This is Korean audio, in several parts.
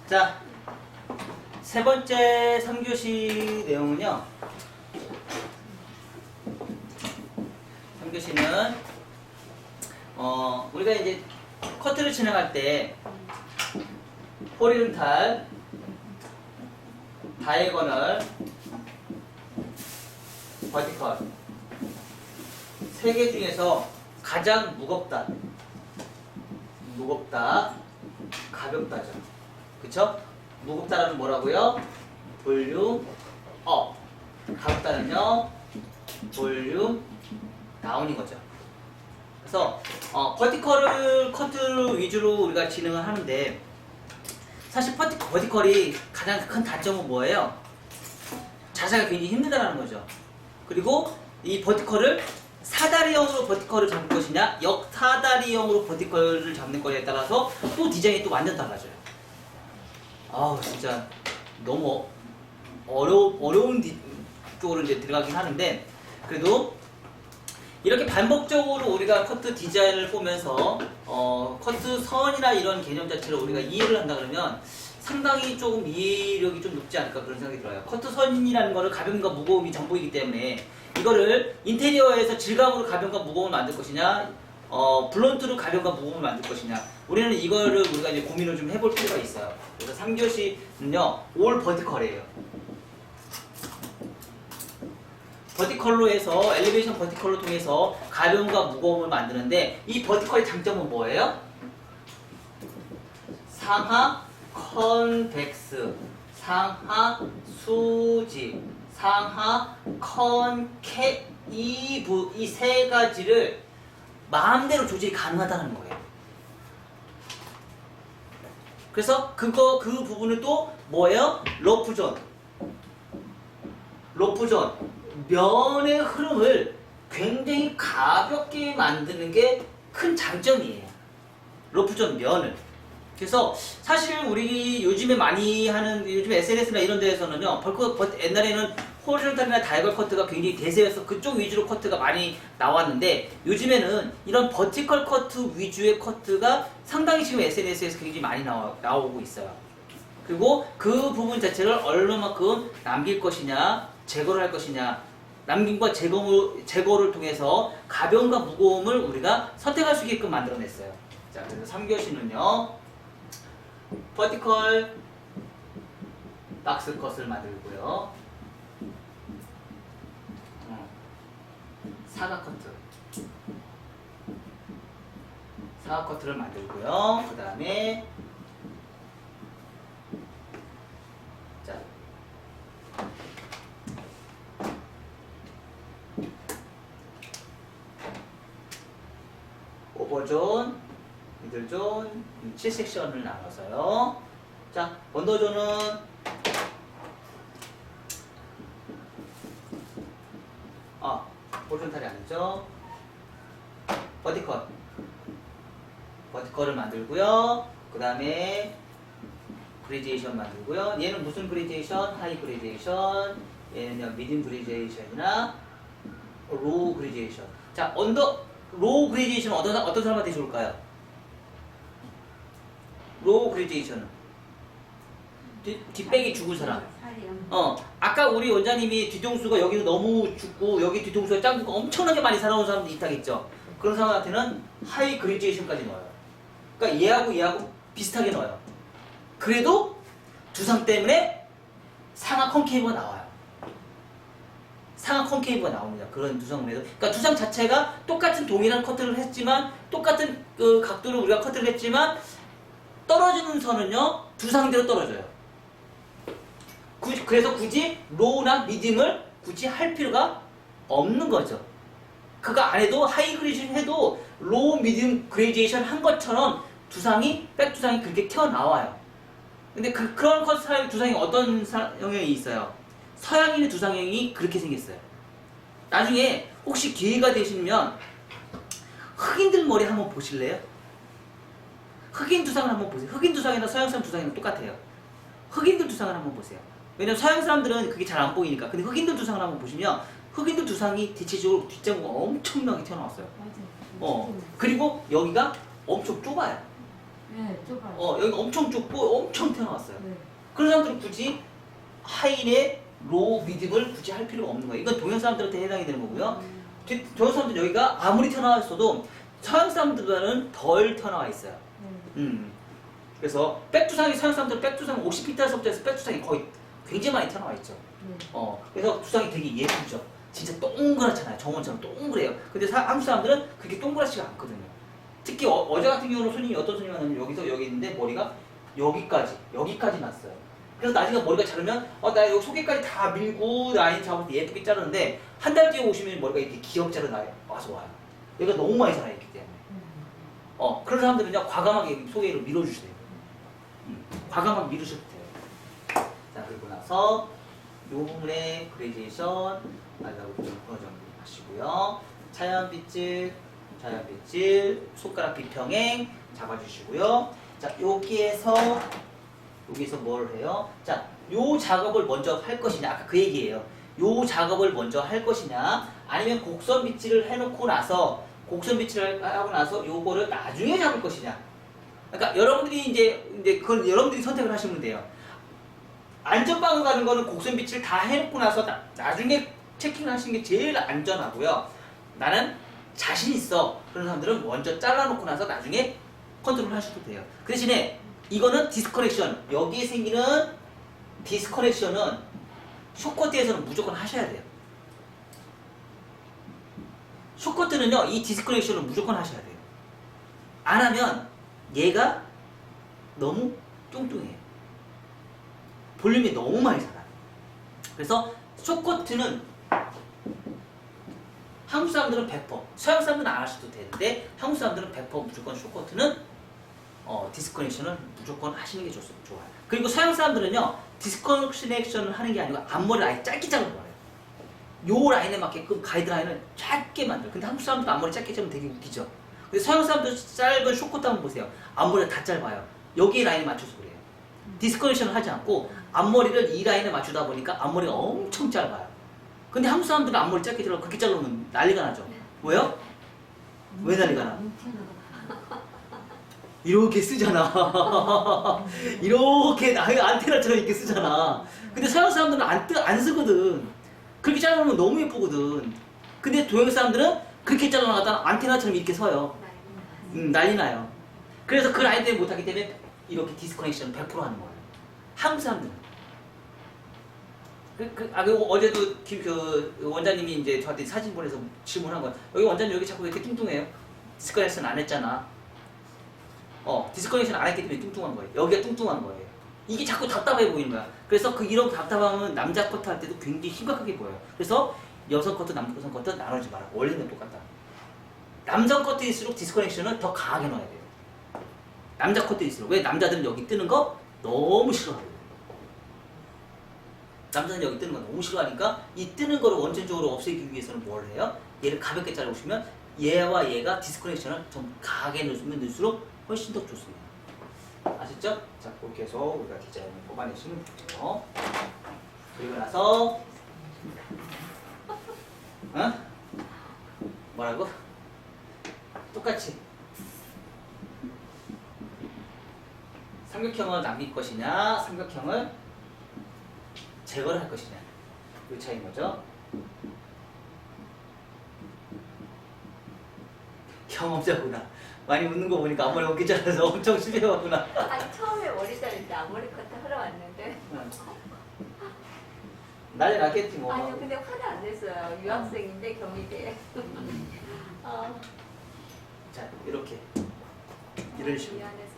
자, 세 번째 3교시 내용은요. 3교시는 우리가 이제 커트를 진행할 때 호리존탈, 다이애고널, 버티컬 세 개 중에서 가장 무겁다, 가볍다죠. 그쵸? 무겁다는 뭐라고요? 볼륨 업, 가볍다는요 볼륨 다운인 거죠. 그래서 버티컬을 커트 위주로 우리가 진행을 하는데, 사실 버티컬이 가장 큰 단점은 뭐예요? 자세가 굉장히 힘들다는 거죠. 그리고 이 버티컬을 사다리형으로 버티컬을 잡을 것이냐, 역사다리형으로 버티컬을 잡는 거에 따라서 또 디자인이 또 완전 달라져요. 아우, 진짜 너무 어려운 쪽으로 이제 들어가긴 하는데, 그래도 이렇게 반복적으로 우리가 커트 디자인을 보면서 커트 선이나 이런 개념 자체를 우리가 이해를 한다 그러면 상당히 조금 이해력이 좀 높지 않을까 그런 생각이 들어요. 커트 선이라는 거는 가벼움과 무거움이 전부이기 때문에 이거를 인테리어에서 질감으로 가벼움과 무거움을 만들 것이냐, 블런트로 가벼움과 무거움을 만들 것이냐, 우리는 이거를 우리가 이제 고민을 좀 해볼 필요가 있어요. 그래서 3교시는요 올 버티컬이에요. 버티컬로 해서 엘리베이션 버티컬로 통해서 가벼움과 무거움을 만드는데, 이 버티컬의 장점은 뭐예요? 상하 컨벡스, 상하 수직, 상하 컨케이브, 이 세 가지를 마음대로 조절이 가능하다는 거예요. 그래서 그 부분은 또 뭐예요? 러프존, 면의 흐름을 굉장히 가볍게 만드는 게 큰 장점이에요. 러프존 면을. 그래서 사실 우리 요즘에 많이 하는, 요즘 SNS나 이런 데에서는요, 옛날에는 호리존탈이나 다이애고널 커트가 굉장히 대세여서 그쪽 위주로 커트가 많이 나왔는데, 요즘에는 이런 버티컬 커트 위주의 커트가 상당히 지금 SNS에서 굉장히 많이 나오고 있어요. 그리고 그 부분 자체를 얼마만큼 남길 것이냐, 제거를 할 것이냐, 남김과 제거를 통해서 가벼움과 무거움을 우리가 선택할 수 있게끔 만들어냈어요. 자, 그래서 3교시는요 버티컬 박스 컷을 만들고요, 사각 커트를 만들고요, 그 다음에 자, 오버존, 미들존, 7섹션을 나눠서요. 자, 언더존은 호리존탈이 아니죠. 버티컬을 만들고요. 그 다음에 그레디에이션 만들고요. 얘는 무슨 그레디에이션? 하이 그레디에이션, 얘는 미디움 그레디에이션이나 로우 그레디에이션. 자, 로우 그레디에이션은 어떤 사람한테 좋을까요? 로우 그레디에이션은 뒷백이 죽은 사람. 아까 우리 원장님이 뒤통수가 여기는 너무 죽고 여기 뒤통수가 짱구가 엄청나게 많이 살아온 사람도 있다겠죠. 그런 사람한테는 하이 그레디에이션까지 넣어요. 그러니까 얘하고 비슷하게 넣어요. 그래도 두상 때문에 상하 컨케이브가 나와요. 상하 컨케이브가 나옵니다. 그런 두상에도. 그러니까 두상 자체가 똑같은 동일한 커트를 했지만, 똑같은 그 각도로 우리가 커트를 했지만, 떨어지는 선은요 두상대로 떨어져요. 그래서 굳이 로우나 미디움을 굳이 할 필요가 없는 거죠. 그거 안 해도 하이 그레디에이션 해도 로우 미디움 그레디에이션 한 것처럼 백 두상이 그렇게 튀어나와요. 근데 그런 컷 두상이 어떤 영향이 있어요? 서양인의 두상형이 그렇게 생겼어요. 나중에 혹시 기회가 되시면 흑인들 머리 한번 보실래요? 흑인 두상을 한번 보세요. 흑인 두상이나 서양 사람 두상이랑 똑같아요. 흑인들 두상을 한번 보세요. 왜냐면 서양 사람들은 그게 잘 안 보이니까. 근데 흑인들 두상을 한번 보시면 흑인들 두상이 대체적으로 뒷장구가 엄청나게 튀어나왔어요. 그리고 여기가 엄청 좁아요. 네, 좁아요. 여기 엄청 좁고 엄청 튀어나왔어요. 네. 그런 사람들은 굳이 하이에 로우 미듭을 굳이 할 필요가 없는 거예요. 이건 동양 사람들한테 해당이 되는 거고요. 동양 사람들 여기가 아무리 튀어나와 있어도 서양 사람들보다는 덜 튀어나와 있어요. 네. 그래서 백두상이 서양 사람들은 백두상 50m에서부터 해서 백두상이 거의 굉장히 많이 튀어나와 있죠. 네. 그래서 두상이 되게 예쁘죠. 진짜 동그랗잖아요. 정원처럼 동그래요. 근데 한국 사람들은 그렇게 동그랗지가 않거든요. 특히 어제 같은 경우는 손님이 어떤 손님이 왔냐면 여기서 여기 있는데 머리가 여기까지 났어요. 그래서 나중에 머리가 자르면 나 여기 속에까지 다 밀고 라인 잡을 때 예쁘게 자르는데 한 달 뒤에 오시면 머리가 이렇게 귀엽자로 와서 와요. 얘가 너무 많이 자라있기 때문에. 그런 사람들은요 과감하게 소개로 밀어주셔야 돼요. 과감하게 밀으셔도 돼요. 자, 그리고 나서 요 부분에 그레디에이션 말라고 좀 정리하시고요. 자연빗질, 손가락 비평행 잡아주시고요. 자, 여기에서 뭘 해요? 자, 요 작업을 먼저 할 것이냐, 아까 그 얘기예요. 요 작업을 먼저 할 것이냐, 아니면 곡선 빗질을 해놓고 나서 곡선 빗질을 하고 나서 요거를 나중에 잡을 것이냐. 그러니까 여러분들이 이제 그건 여러분들이 선택을 하시면 돼요. 안전빵으로 가는 거는 곡선 빗질 다 해놓고 나서 나중에 체킹을 하시는 게 제일 안전하고요. 나는 자신 있어. 그런 사람들은 먼저 잘라놓고 나서 나중에 컨트롤 하셔도 돼요. 그 대신에 이거는 디스커넥션. 여기에 생기는 디스커넥션은 숏커트에서는 무조건 하셔야 돼요. 숏커트는요, 이 디스커넥션을 무조건 하셔야 돼요. 안 하면 얘가 너무 뚱뚱해요. 볼륨이 너무 많이 자라요. 그래서 숏커트는 한국 사람들은 100%, 서양 사람들은 안 하셔도 되는데 한국 사람들은 100% 무조건 숏커트는 디스커넥션을 무조건 하시는 게 좋아요. 그리고 서양 사람들은요 디스커넥션을 하는 게 아니고 앞머리를 아예 짧게 잘라버려요. 요 라인에 맞게끔 가이드라인을 짧게 만들어요. 근데 한국 사람들도 앞머리 짧게 자르면 되게 웃기죠. 근데 서양 사람들 짧은 숏커트 한번 보세요. 앞머리가 다 짧아요. 여기 라인에 맞춰서 그래요. 디스커넥션을 하지 않고 앞머리를 이 라인에 맞추다 보니까 앞머리가 엄청 짧아요. 근데 한국 사람들은 앞머리 짧게 자르고 그렇게 자르면 난리가 나죠. 왜요? 왜 난리가 나? 이렇게 쓰잖아. 이렇게 안테나처럼 이렇게 쓰잖아. 근데 서양 사람들은 안 쓰거든. 그렇게 잘라놓으면 너무 예쁘거든. 근데 동양 사람들은 그렇게 잘라놨다가 안테나처럼 이렇게 서요. 난리 나요. 그래서 그 라인 때문에 못하기 때문에 이렇게 디스커넥션 100% 하는 거예요. 한국 사람들은. 그리고 어제도 그 원장님이 이제 저한테 사진 보내서 질문한 거예요. 여기 원장님 여기 자꾸 왜 이렇게 뚱뚱해요? 디스커넥션 안 했잖아. 디스커넥션 안 했기 때문에 뚱뚱한 거예요. 여기가 뚱뚱한 거예요. 이게 자꾸 답답해 보이는 거야. 그래서 이런 답답함은 남자 커트 할 때도 굉장히 심각하게 보여요. 그래서 여성 커트, 남성 커트 나누지 마라. 원래는 똑같다. 남성 커트일수록 디스커넥션은 더 강하게 넣어야 돼요. 남자 커트일수록. 왜? 남자들은 여기 뜨는 거 너무 싫어하거든요. 남자는 여기 뜨는 거 너무 싫어하니까 이 뜨는 거를 원천적으로 없애기 위해서는 뭘 해요? 얘를 가볍게 자르시면 얘와 얘가 디스커넥션을 좀 강하게 넣으면 넣을수록 훨씬 더 좋습니다. 아셨죠? 자, 그렇게 해서 우리가 디자인을 뽑아내시면 돼요. 그리고 나서 뭐라고? 똑같이 삼각형을 남길 것이냐, 삼각형을 제거를 할 것이냐, 이 차이인 거죠. 경험자구나. 많이 웃는 거 보니까 앞머리 어깨 잘라서 엄청 실패하구나. 아니 처음에 머리 자를 때 앞머리 커트 하러 왔는데 난리 났겠지 뭐. 아니요 근데 화는 안 냈어요. 유학생인데 경희대 자, 이렇게 이런 식으로 미안해서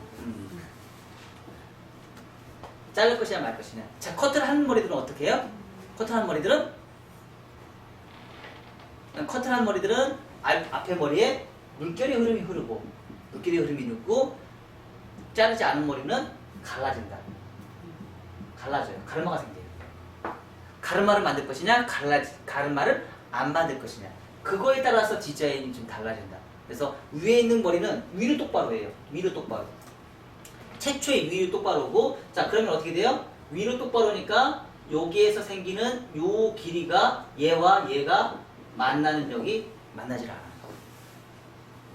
자를 것이냐 말 것이냐. 자, 커트를 하는 머리들은 어떻게 해요? 커트하는 머리들은 앞에 머리에 물결의 흐름이 흐르고 물결의 흐름이 흐르고 자르지 않은 머리는 갈라진다. 갈라져요. 가르마가 생겨요. 가르마를 만들 것이냐 가르마를 안 만들 것이냐, 그거에 따라서 디자인이 좀 달라진다. 그래서 위에 있는 머리는 위로 똑바로 해요. 위로 똑바로. 최초에 위로 똑바로고, 자 그러면 어떻게 돼요? 위로 똑바로니까 여기에서 생기는 요 길이가 얘와 얘가 만나는 적이 만나지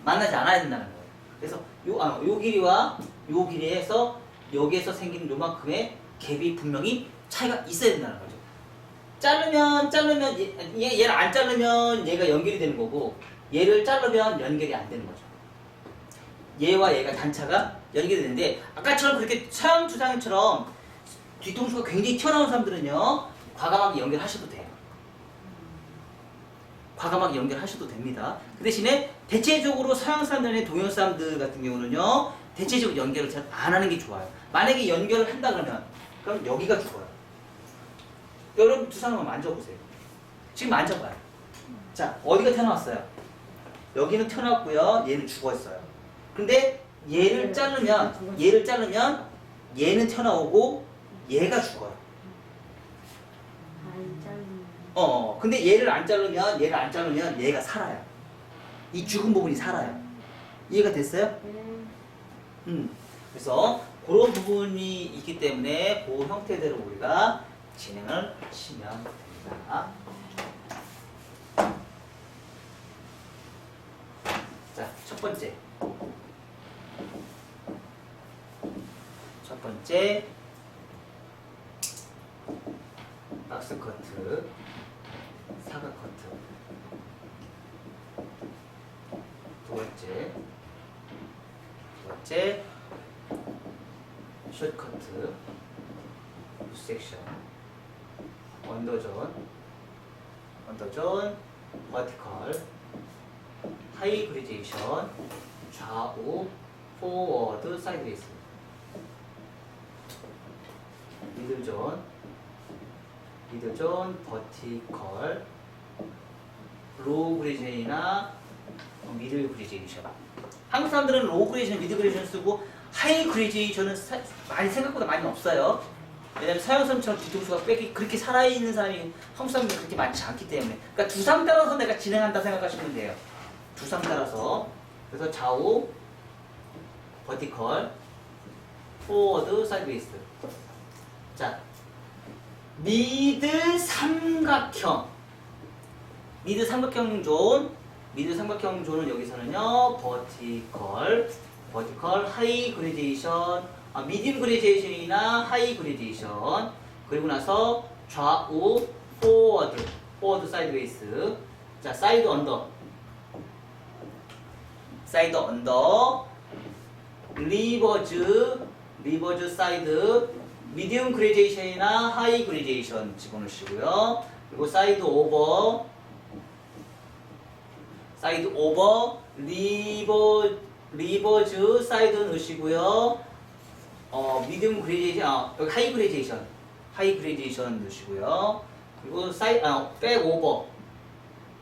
않아야 된다는 거예요. 그래서 요 길이와 요 길이에서 여기에서 생기는 요만큼의 갭이 분명히 차이가 있어야 된다는 거죠. 자르면 얘를 안 자르면 얘가 연결이 되는 거고 얘를 자르면 연결이 안 되는 거죠. 얘와 얘가 단차가 연결이 되는데 아까처럼 그렇게 서양 주장처럼 뒤통수가 굉장히 튀어나온 사람들은요 과감하게 연결하셔도 돼요. 과감하게 연결하셔도 됩니다. 그 대신에 대체적으로 서양 사람들이나 동양 사람들 같은 경우는요 대체적으로 연결을 잘 안 하는 게 좋아요. 만약에 연결을 한다 그러면 그럼 여기가 죽어요. 여러분 두 사람만 만져보세요. 지금 만져봐요. 자 어디가 튀어나왔어요? 여기는 튀어나왔고요. 얘는 죽었어요. 근데 얘를 자르면 얘는 튀어나오고 얘가 죽어요. 근데 얘를 안 자르면 얘가 살아요. 이 죽은 부분이 살아요. 이해가 됐어요? 그래서 그런 부분이 있기 때문에 그 형태대로 우리가 진행을 하시면 됩니다. 자, 첫 번째 박스 커트, 사각 커트. 두 번째 숏 커트, 섹션, 언더존, 버티컬, 하이 그리제이션, 좌우, 포워드, 사이드웨이스, 미들존, 버티컬, 로우 그리제이나 미들 그리제이션. 한국 사람들은 로우 그리제이션, 미들 그리제이션 쓰고 하이 그리제이션은 생각보다 많이 없어요. 왜냐면 서양 사람처럼 뒤통수가 빽이 그렇게 살아있는 사람이 한국 사람들이 그렇게 많지 않기 때문에. 그러니까 두상 따라서 내가 진행한다 생각하시면 돼요. 두상 따라서. 그래서 좌우, 버티컬, 포워드, 사이드웨이스. 자, 미드 삼각형 존은 여기서는요 버티컬 하이 그레디에이션, 미디움 그레디에이션이나 하이 그레디에이션, 그리고 나서 좌우 포워드 사이드웨이스. 자, 사이드 언더 리버즈 사이드, 미디움 그레디에이션이나 하이 그레디에이션 집어넣으시고요. 그리고 사이드 오버, 리버즈 사이드 넣으시고요. 미디움 그레디에이션, 여기 하이 그레디에이션 넣으시고요. 그리고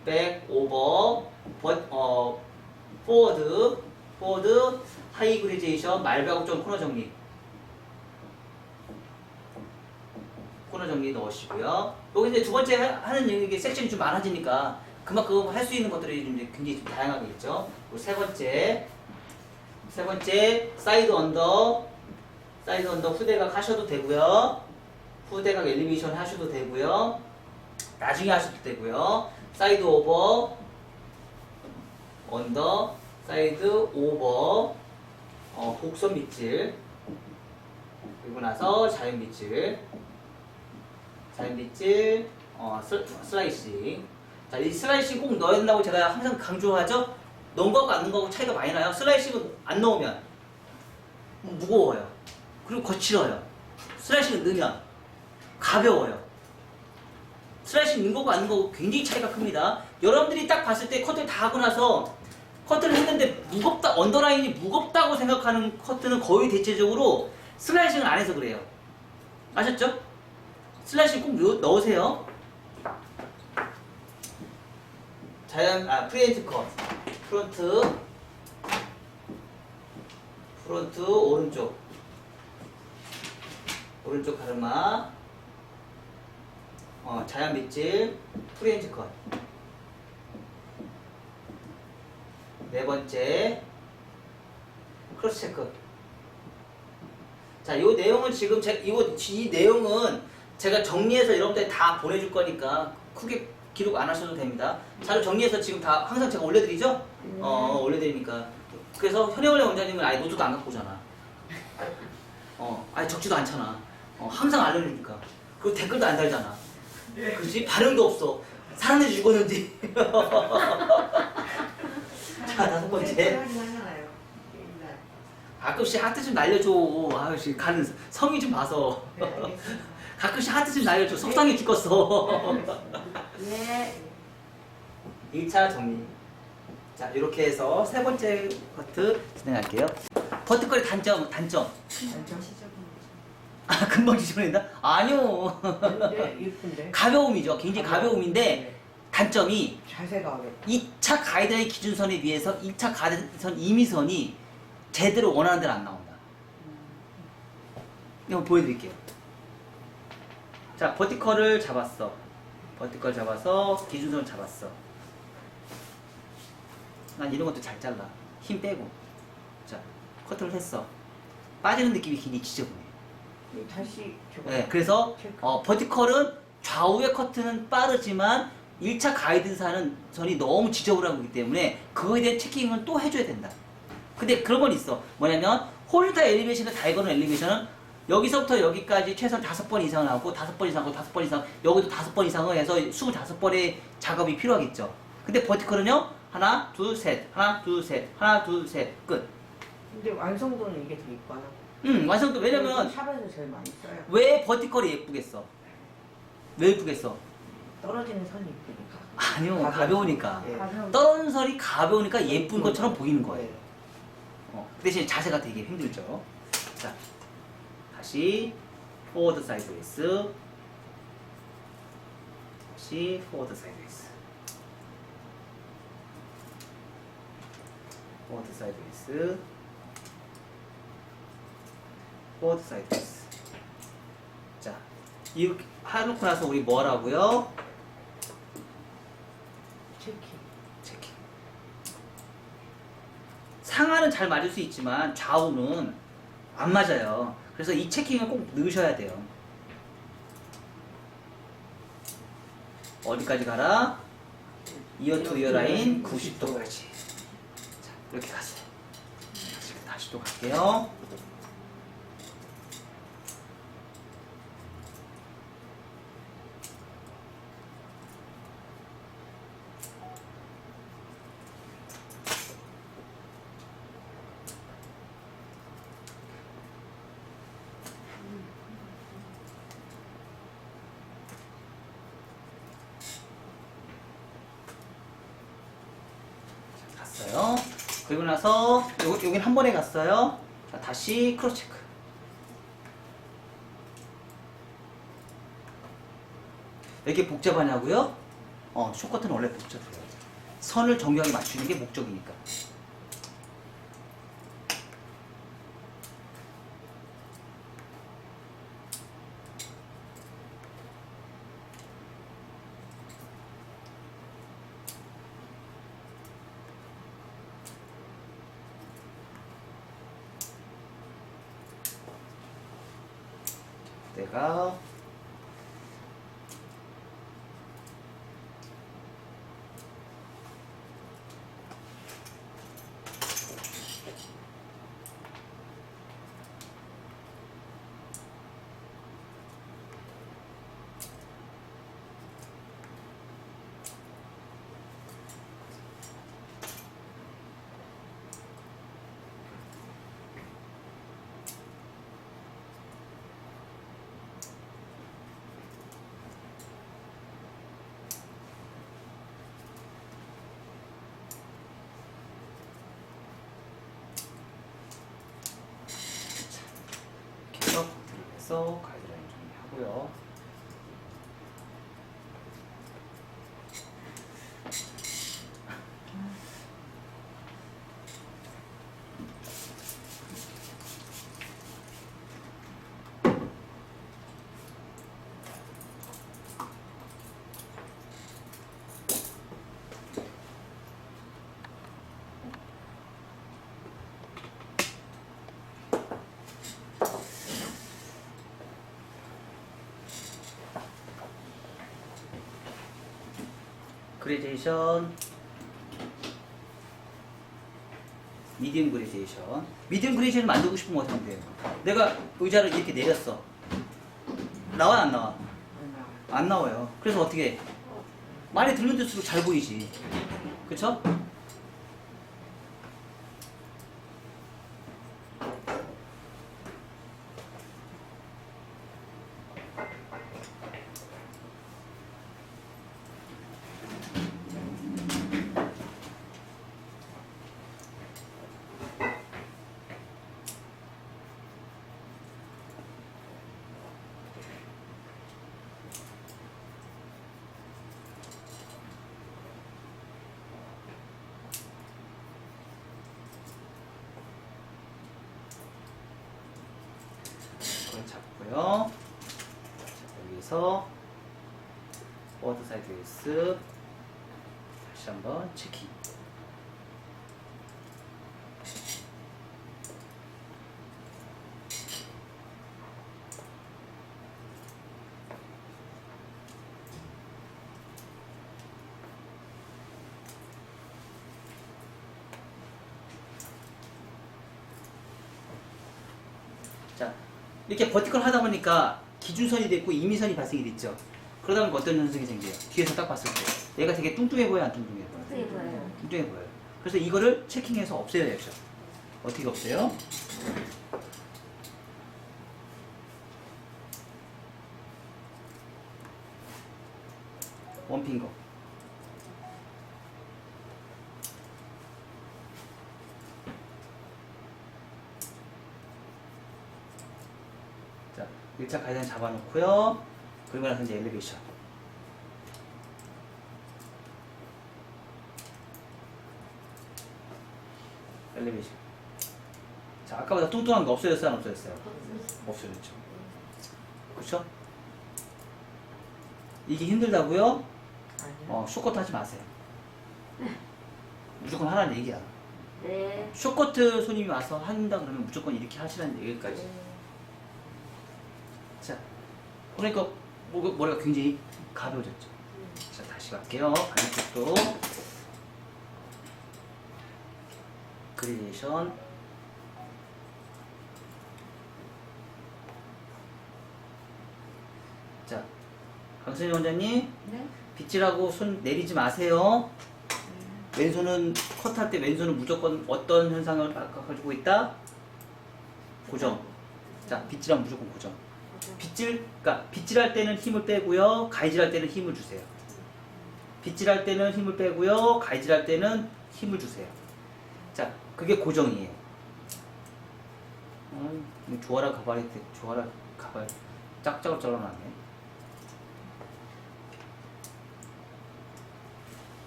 백 오버, 포워드, 하이 그레디에이션, 말하고 좀 코너 정리 넣으시고요. 여기 이제 두 번째 하는 이게 섹션이 좀 많아지니까 그만큼 할 수 있는 것들이 좀 굉장히 좀 다양하게 있죠. 그리고 세 번째 사이드 언더 후대각 하셔도 되고요. 후대각 엘리베이션 하셔도 되고요. 나중에 하셔도 되고요. 사이드 오버, 언더, 사이드 오버, 곡선 밑질, 그리고 나서 자연 밑질, 슬라이싱. 자, 이 슬라이싱 꼭 넣어야 된다고 제가 항상 강조하죠? 넣은 거하고 안 넣은 거하고 차이가 많이 나요. 슬라이싱은 안 넣으면 무거워요. 그리고 거칠어요. 슬라이싱을 넣으면 가벼워요. 슬라이싱 넣은 거고 안 넣은 거고 굉장히 차이가 큽니다. 여러분들이 딱 봤을 때 커트를 다 하고 나서 커트를 했는데 언더라인이 무겁다고 생각하는 커트는 거의 대체적으로 슬라이싱을 안 해서 그래요. 아셨죠? 슬라이싱 꼭 넣으세요. 프리엔트 컷. 프론트 오른쪽 가르마, 자연 빗질, 프리엔트 컷. 네 번째, 크로스 체크. 자, 이 내용은 지금 이 내용은 제가 정리해서 여러분들 다 보내줄 거니까 크게 기록 안 하셔도 됩니다. 자료 정리해서 지금 다 항상 제가 올려드리죠? 올려드리니까 그래서 현해원래 원장님은 아예 노트도 안 갖고 오잖아. 아예 적지도 않잖아. 항상 알려주니까. 그리고 댓글도 안 달잖아. 그렇지? 반응도 없어. 사람들이 죽었는지. 자, 다섯 번째. 가끔씩 하트 좀 날려줘. 아유씨, 가는 성의 좀 봐서. 가끔씩 하트 좀 날려줘. 속상해 죽겠어. 예. 1차 정리. 자, 이렇게 해서 세 번째 커트 진행할게요. 버티컬의 단점. 아, 금방 지저분한다? 아니요. 예쁜데. 가벼움이죠. 굉장히 가벼움인데 단점이 자세가 어려. 2차 가이드라인 기준선에 비해서 1차 가이드선 임의선이 제대로 원하는 대로 안 나온다. 이거 보여드릴게요. 자, 버티컬을 잡았어. 버티컬 잡아서 기준선을 잡았어. 난 이런 것도 잘 잘라. 힘 빼고. 자, 커트를 했어. 빠지는 느낌이 굉장히 지저분해. 다시 저거. 네, 그래서 버티컬은 좌우의 커트는 빠르지만 1차 가이드선은 선이 너무 지저분한 거기 때문에 그거에 대한 체킹은 또 해줘야 된다. 근데 그런 건 있어. 뭐냐면 홀리타 엘리베이션과 다이거널 엘리베이션은 여기서부터 여기까지 최소한 5번 이상을 하고 5번 이상 하고 5번 이상 여기도 5번 이상을 해서 25번의 작업이 필요하겠죠. 근데 버티컬은요. 하나, 둘, 셋, 하나, 둘, 셋, 하나, 둘, 셋, 끝. 근데 완성도는 이게 더 이뻐요. 완성도. 왜냐면 샵에서 제일 많이 써요. 왜 버티컬이 예쁘겠어? 왜 예쁘겠어? 떨어지는 선이 이쁘니까. 아니요, 가벼우니까. 예. 떨어지는 선이 가벼우니까 예쁜 것처럼 보이는 거예요. 네. 그 대신 자세가 되게 힘들죠. 자, 다시 포워드 사이드웨이스. 다시 포워드 사이드웨이스. 포워드 사이드웨이스. 포워드 사이드웨이스. 자, 이렇게 해놓고 나서 우리 뭐 하라고요? 체킹. 체킹. 상하는 잘 맞을 수 있지만 좌우는 안 맞아요. 그래서 이 체킹을 꼭 넣으셔야 돼요. 어디까지 가라? 이어 투 이어 라인 90도까지. 자, 이렇게 가세요. 다시 또 갈게요. 갔어요. 그리고 나서 여긴 한 번에 갔어요. 자, 다시 크로스 체크. 왜 이렇게 복잡하냐고요? 쇼커트는 원래 복잡해요. 선을 정교하게 맞추는 게 목적이니까. 내가 계속 들어서 가이드라인 정리하고요. 그레데이션 미디움 그레디에이션. 미디움 그레디에이션 만들고 싶으면 어떻게 하면 돼요? 내가 의자를 이렇게 내렸어. 나와 안 나와? 안 나와요. 안 나와요. 그래서 어떻게 해? 많이 들면 들수록 잘 보이지. 그쵸? 이걸 잡고요. 자, 여기서 워드 사이드 웨이스 다시 한번 체킹. 자, 이렇게 버티컬 하다 보니까 기준선이 됐고 임의선이 발생이 됐죠. 그러다 보니까 어떤 현상이 생겨요? 뒤에서 딱 봤을 때 얘가 되게 뚱뚱해 보여, 안 뚱뚱해 보여? 뚱뚱해 보여요. 뚱뚱해 보여요. 그래서 이거를 체킹해서 없애야죠. 어떻게 없애요? 원핑거. 자, 1차 가이드라인 잡아놓고요. 그리고 나서 이제 엘리베이션. 엘리베이션. 자, 아까보다 뚱뚱한 거 없어졌어요? 안 없어졌어요? 없어졌죠. 그쵸? 이게 힘들다고요? 아니요. 쇼커트 하지 마세요. 무조건 하라는 얘기야. 네. 쇼커트 손님이 와서 한다 그러면 무조건 이렇게 하시라는 얘기까지. 자, 그러니까 머리가 굉장히 가벼워졌죠. 자, 다시 갈게요. 반대쪽도 그레디에이션. 자, 강선희 원장님, 네. 빗질하고 손 내리지 마세요. 왼손은 컷할 때 왼손은 무조건 어떤 현상을 가지고 있다? 고정. 자, 빗질하면 무조건 고정. 그러니까 빗질할 때는 힘을 빼고요, 가위질할 때는 힘을 주세요. 빗질할 때는 힘을 빼고요, 가위질할 때는 힘을 주세요. 자, 그게 고정이에요. 조아라 가발이 조아라 가발 짝짝을 잘라놨네.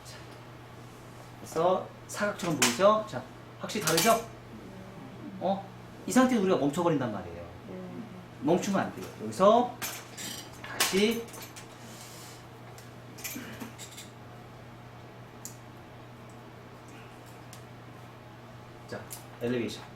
자, 그래서 사각처럼 보이죠? 자, 확실히 다르죠? 이 상태에서 우리가 멈춰버린단 말이에요. 멈추면 안 돼요. 여기서 다시 자, 엘리베이션.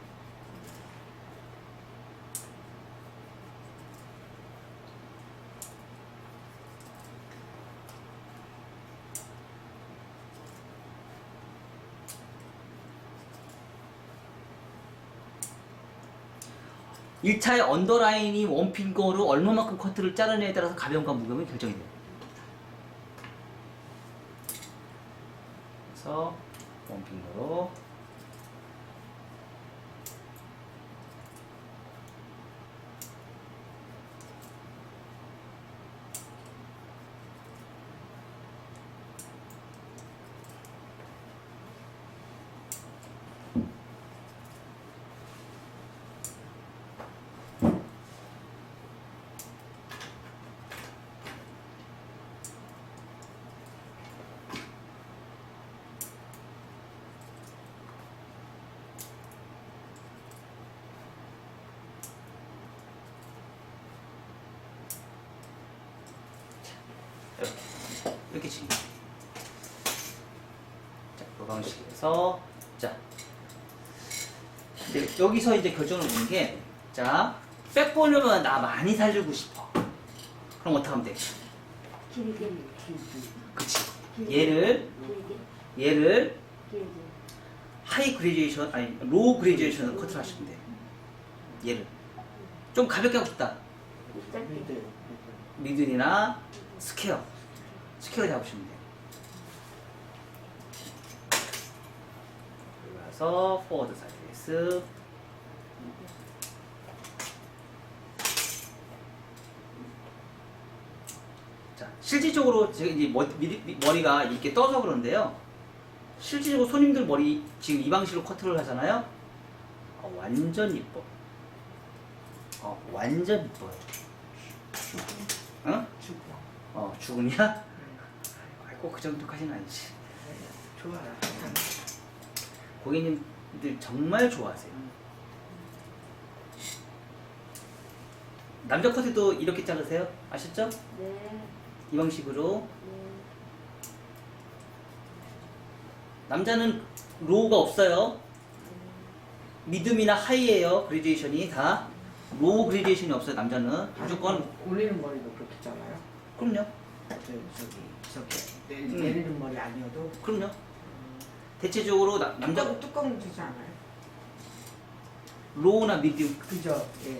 일차의 언더라인이 원핑거로 얼마만큼 커트를 자르느냐에 따라서 가벼움과 무게움이 결정이 돼요. 그래서 원핑거로 이렇게 치는 거예요. 자, 그 방식에서 자, 이제 여기서 이제 결정을 보는 게, 자, 백볼륨은 나 많이 살리고 싶어. 그럼 어떻게 하면 돼? 길게. 그치. 얘를 길게. 얘를 길게. 하이 그레듀에이션 아니 로우 그레듀에이션을 커트를 하시면 돼요. 얘를 좀 가볍게 하고 싶다. 미드. 미들이나 스퀘어 잡으시면 돼요. 그리고 나서 포워드 사이드 베이스. 자, 실질적으로 제가 이제 머리가 이렇게 떠서 그러는데요. 실질적으로 손님들 머리 지금 이 방식으로 커트를 하잖아요. 완전 이뻐. 완전 이뻐요. 응? 죽어. 죽음이야? 꼭 그 정도까지는 아니지. 좋아요. 고객님들 정말 좋아하세요. 남자 커트도 이렇게 자르세요? 아셨죠? 네. 이 방식으로. 네. 남자는 로우가 없어요. 미듬이나 하이에요. 그레듀에이션이 다. 로우 그레듀에이션이 없어요. 남자는 무조건. 올리는 머리도 그렇게 잘라요? 그럼요. 저기 내리는 머리 아니어도 그럼요. 대체적으로 남자 뚜껑 주지 않아요? 로우나 미듬. 그죠? 예.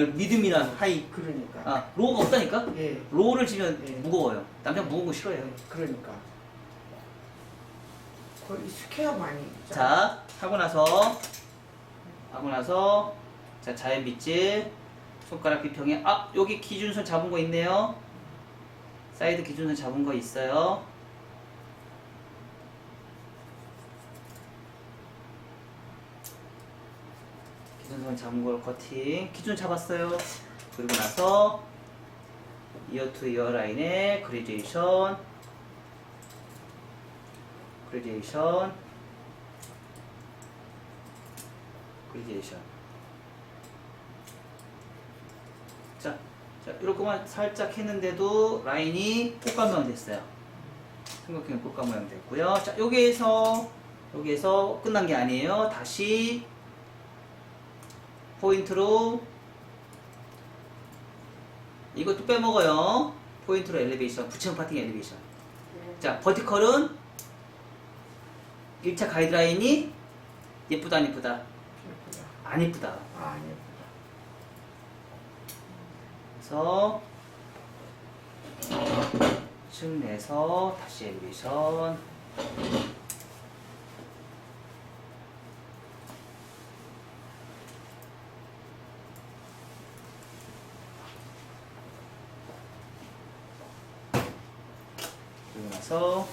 미듬이나 하이. 그러니까. 로우가 없다니까? 예. 로우를 지면 예. 무거워요. 남자 무거운 거 싫어해요. 그러니까. 거의 스퀘어 많이. 자, 하고 나서 자, 자연 빗질 손가락 비평에 여기 기준선 잡은 거 있네요. 사이드 기준선 잡은 거 있어요. 기준선 잡은 걸 커팅. 기준 잡았어요. 그리고 나서 이어 투 이어 라인에 그레듀에이션 자, 이렇게만 살짝 했는데도 라인이 꽃감 모양 됐어요. 삼각형의 꽃감 모양 됐고요. 자, 여기에서 끝난 게 아니에요. 다시 포인트로 이것도 빼먹어요. 포인트로 엘리베이션, 부채형 파팅 엘리베이션. 네. 자, 버티컬은 1차 가이드라인이 예쁘다 안 예쁘다? 안 예쁘다. 아니요. 그래서 층 내서 다시 엘리베이션. 그리고 나서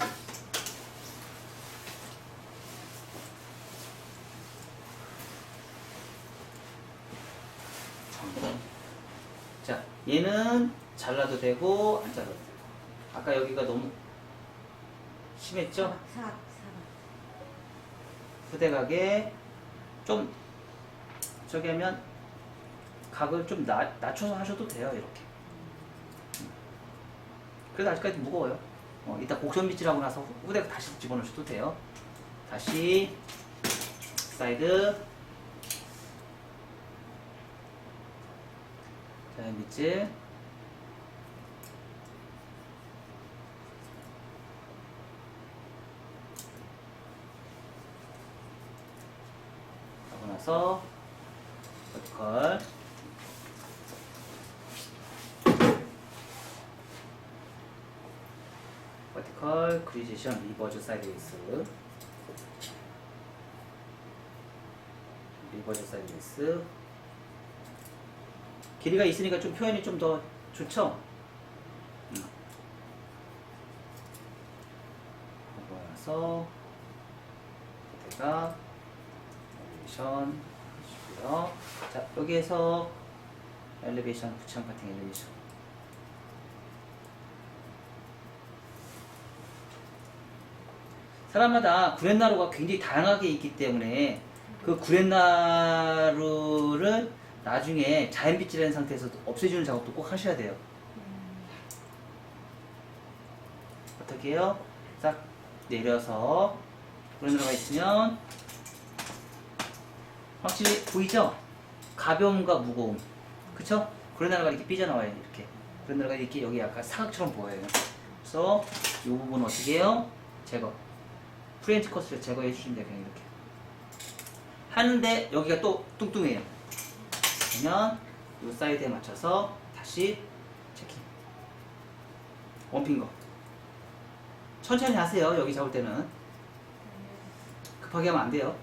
자, 얘는 잘라도 되고 안 잘라도 되고. 아까 여기가 너무 심했죠? 후대각에 좀 저기 하면 각을 좀 낮춰서 하셔도 돼요. 이렇게. 그래도 아직까지 무거워요. 이따 곡선 빗질하고 나서 후대각 다시 집어넣으셔도 돼요. 다시 사이드 자연 빗질 하고 나서 버티컬 그리제이션 리버즈 사이드 베이스 길이가 있으니까 좀 표현이 좀 더 좋죠? 하고 나서 그때가 엘리베이션 해주고요. 자, 여기에서 엘리베이션 부채형 파팅 엘리베이션 사람마다 구렛나루가 굉장히 다양하게 있기 때문에 그 구렛나루를 나중에 자연 빗질하는 상태에서 없애주는 작업도 꼭 하셔야 돼요. 어떻게 해요? 싹 내려서 구렛나루가 있으면 확실히 보이죠? 가벼움과 무거움. 그쵸? 구렛나루가 이렇게 삐져나와요. 이렇게 구렛나루가 이렇게 여기 약간 사각처럼 보여요. 그래서 이 부분 어떻게 해요? 제거. 프렌치 커스를 제거해 주시면 돼요. 그냥 이렇게. 하는데 여기가 또 뚱뚱해요. 그러면 이 사이드에 맞춰서 다시 체킹. 원핑거. 천천히 하세요. 여기 잡을 때는 급하게 하면 안 돼요.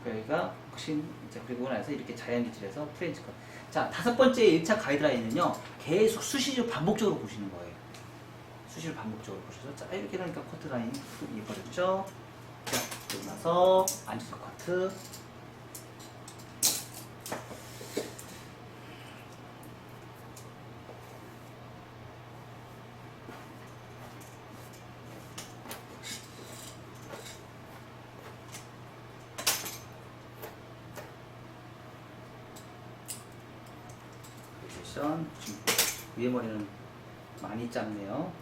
그러니까 여기가 혹시 이제 그리고 나서 이렇게 자연기질에서 프렌치 컷. 자, 5번째 1차 가이드라인은요. 계속 수시로 반복적으로 보시는 거예요. 수시로 반복적으로 보셔서 자, 이렇게 하니까 커트라인이 이뻐졌죠. 자, 그리고 나서 앉아서 커트. 지금 위에 머리는 많이 짧네요.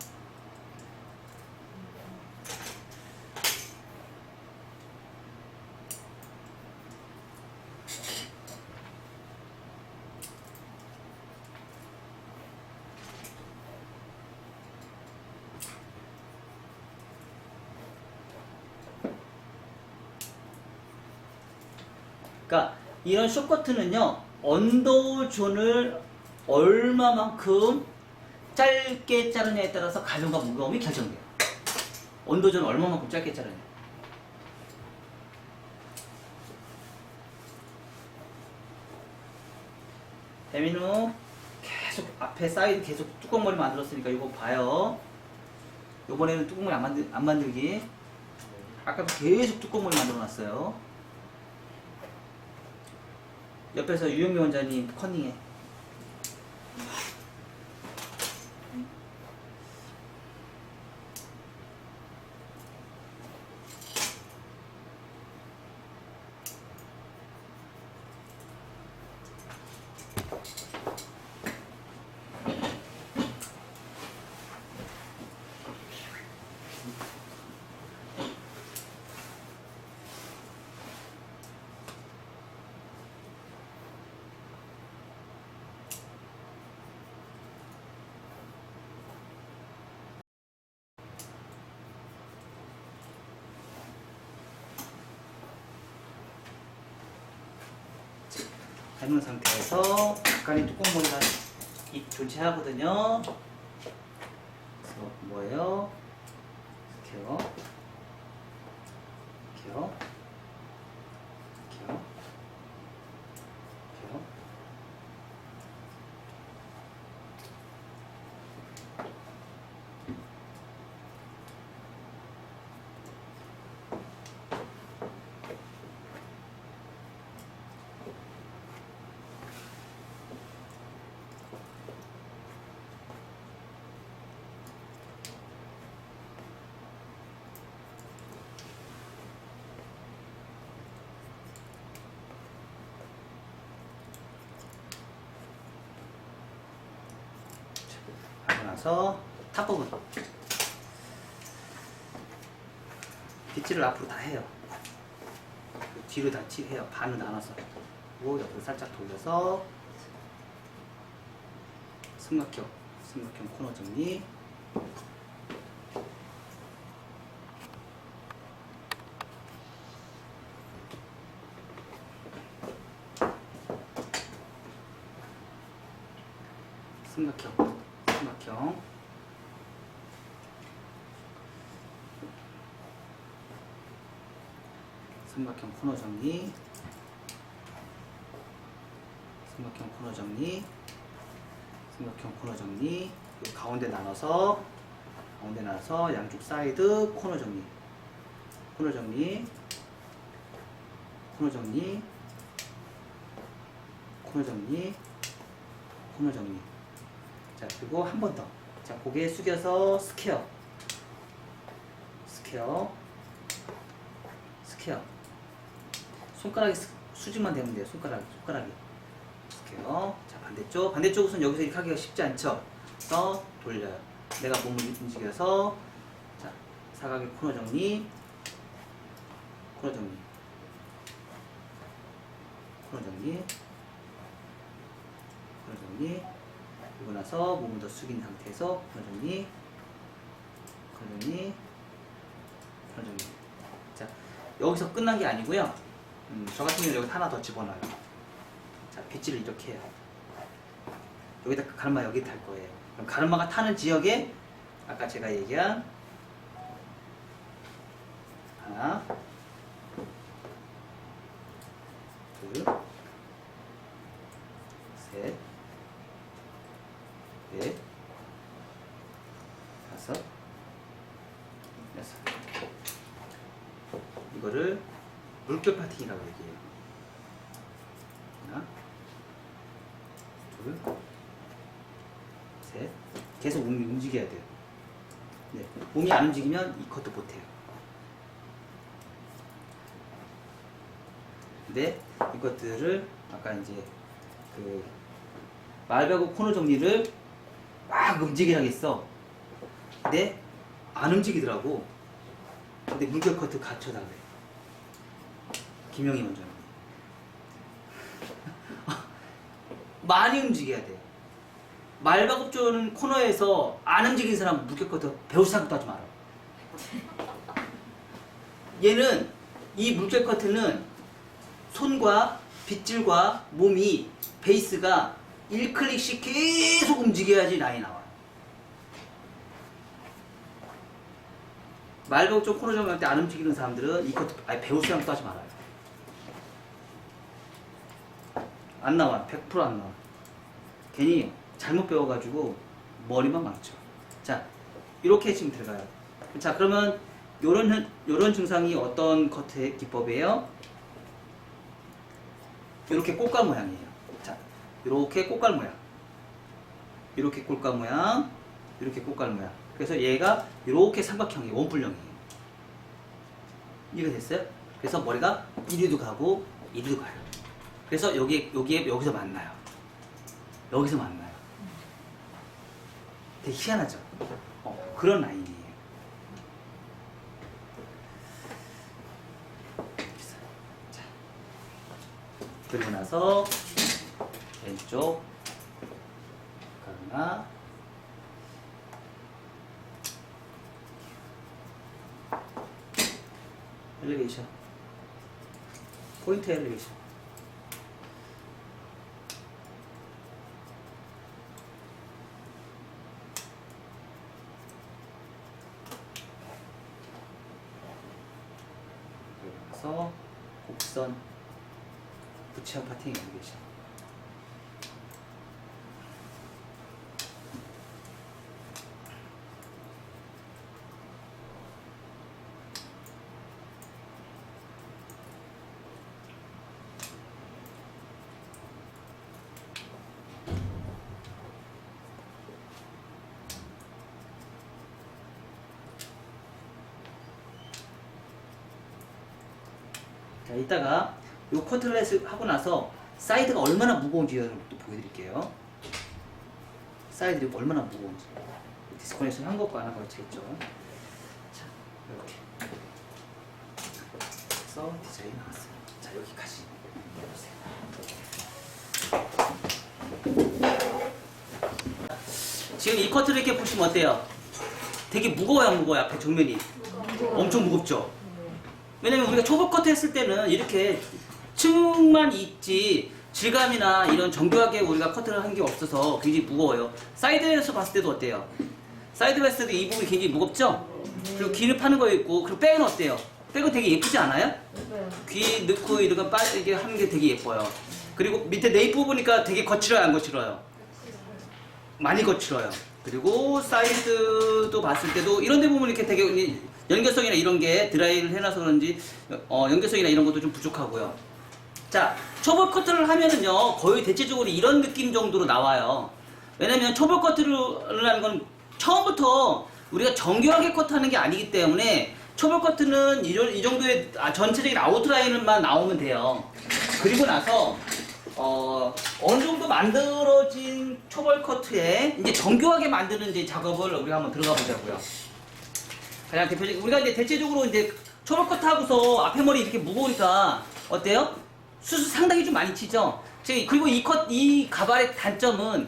그러니까 이런 숏커트는요, 언더존을 얼마만큼 짧게 자르냐에 따라서 가정과 무거움이 결정돼요. 언더존 얼마만큼 짧게 자르냐. 대민우 계속 앞에 사이드 계속 뚜껑머리 만들었으니까 이거 봐요. 요번에는 뚜껑머리 안 만들기. 아까도 계속 뚜껑머리 만들어놨어요. 옆에서 유영미 원장님 컨닝해. 닮은 상태에서 약간의 뚜껑머리가 존재하거든요. 그래서 뭐예요? 스퀘어, 스퀘어, 스퀘어, 스퀘어. 하고 나서 탑부분 빗질을 앞으로 다 해요. 뒤로 다 칠해요. 반을 나눠서. 그리고 옆으로 살짝 돌려서 삼각형 코너 정리. 삼각형 코너 정리. 삼각형 코너 정리. 그리고 가운데 나눠서 양쪽 사이드 코너 정리. 자, 그리고 한 번 더. 자, 고개 숙여서 스퀘어. 손가락이 수직만 되면 돼요. 손가락이. 스퀘어. 자, 반대쪽 우선 여기서 이렇게 하기가 쉽지 않죠? 그래서 돌려요. 내가 몸을 움직여서 자, 사각의 코너 정리. 그리고 나서 몸을 더 숙인 상태에서 코너 정리. 자, 여기서 끝난 게 아니고요. 저 같은 경우는 여기 하나 더 집어넣어요. 자, 빗질을 이렇게 해요. 여기다 가르마 여기 탈 거예요. 그럼 가르마가 타는 지역에 아까 제가 얘기한 하나, 둘, 셋, 넷, 다섯, 여섯. 이거를 물결 파팅이라고 얘기해요. 하나, 둘, 셋. 계속 몸이 움직여야 돼요. 네. 몸이 안 움직이면 이 컷도 못해요. 근데 이것들을 아까 이제 그 말하고 코너 정리를 막 움직이라겠어. 근데 안 움직이더라고. 근데 물결 커트 갖춰달래. 김영희 원장님. 많이 움직여야 돼. 말바굽조는 코너에서 안 움직이는 사람 물결 커트 배울 생각도 하지 마라. 얘는 이 물결 커트는 손과 빗질과 몸이 베이스가 1클릭씩 계속 움직여야지 라인이 나와요. 말바굽조 코너 정리할 때 안 움직이는 사람들은 이 커트 아예 배울 생각도 하지 말아요. 안 나와. 100% 안 나와. 괜히 잘못 배워가지고 머리만 망쳐. 자, 이렇게 지금 들어가요. 자, 그러면 요런 증상이 어떤 커트의 기법이에요? 이렇게 꽃갈 모양이에요. 자, 이렇게 꽃갈 모양. 이렇게 꽃갈 모양. 이렇게 꽃갈 모양. 그래서 얘가 이렇게 삼각형이에요. 원뿔형이에요. 이해가 됐어요? 그래서 머리가 이리도 가고 이리도 가요. 그래서 여기서 만나요. 여기서 만나요. 되게 희한하죠? 그런 라인이에요. 자, 그리고 나서 왼쪽 가르마 엘리베이션 포인트 엘리베이션 그래서 곡선 부치형 파팅 엘리베이션 자, 이따가 요 커트렛을 하고 나서 사이드가 얼마나 무거운지 또 보여드릴게요. 사이드가 얼마나 무거운지. 디스커넥션 한 것과 안 한 것과 차이죠. 자, 이렇게. 그래서 디자인 나왔어요. 자, 여기까지. 보세요. 지금 이 커트를 이렇게 보시면 어때요? 되게 무거워요, 안 무거워요? 앞에 정면이. 엄청 무겁죠? 왜냐면 우리가 초보 커트 했을 때는 이렇게 층만 있지 질감이나 이런 정교하게 우리가 커트를 한 게 없어서 굉장히 무거워요. 사이드에서 봤을 때도 어때요? 사이드 봤을 때도 이 부분이 굉장히 무겁죠? 그리고 귀를 파는 거 있고, 그리고 백은 어때요? 백은 되게 예쁘지 않아요? 귀 넣고 이렇게 빠지게 하는 게 되게 예뻐요. 그리고 밑에 네이프 보니까 되게 거칠어요, 안 거칠어요? 많이 거칠어요. 그리고 사이드도 봤을 때도 이런 데 보면 이렇게 되게 연결성이나 이런 게 드라이를 해놔서 그런지 연결성이나 이런 것도 좀 부족하고요. 자, 초벌 커트를 하면은요 거의 대체적으로 이런 느낌 정도로 나와요. 왜냐면 초벌 커트라는 건 처음부터 우리가 정교하게 커트하는 게 아니기 때문에 초벌 커트는 이 정도의 전체적인 아웃라인만 나오면 돼요. 그리고 나서 어느 정도 만들어진 초벌 커트에 이제 정교하게 만드는 이제 작업을 우리가 한번 들어가 보자고요. 가장 대표적인 우리가 이제 대체적으로 이제 초벌 커트 하고서 앞에 머리 이렇게 무거우니까 어때요? 수수 상당히 좀 많이 치죠. 그리고 이 가발의 단점은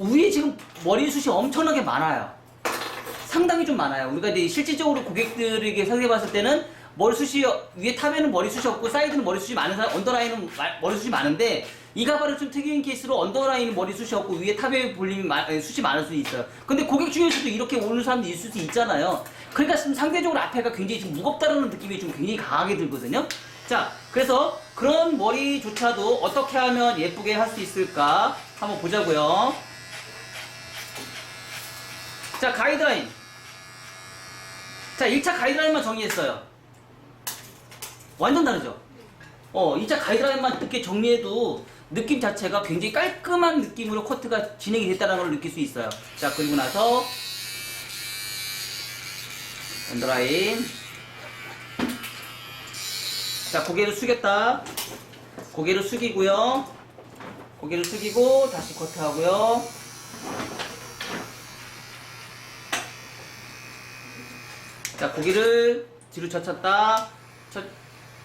위에 지금 머리숱이 엄청나게 많아요. 상당히 좀 많아요. 우리가 이제 실질적으로 고객들에게 설계해 봤을 때는 머리숱이 위에 탑에는 머리숱이 없고 사이드는 머리숱이 많은 사람, 언더라인은 머리숱이 많은데 이 가발은 좀 특이한 케이스로 언더라인은 머리숱이 없고 위에 탑에 볼륨이 숱이 많을 수 있어요. 근데 고객 중에서도 이렇게 오는 사람도 있을 수 있잖아요. 그러니까 지금 상대적으로 앞에가 굉장히 좀 무겁다는 느낌이 좀 굉장히 강하게 들거든요. 자, 그래서 그런 머리조차도 어떻게 하면 예쁘게 할 수 있을까 한번 보자고요. 자, 가이드라인. 자, 1차 가이드라인만 정리했어요. 완전 다르죠? 2차 가이드라인만 이렇게 정리해도 느낌 자체가 굉장히 깔끔한 느낌으로 커트가 진행이 됐다는 걸 느낄 수 있어요. 자, 그리고 나서 언더라인. 자, 고개를 숙였다. 고개를 숙이고요. 고개를 숙이고 다시 커트하고요. 자, 고개를 뒤로 젖혔다.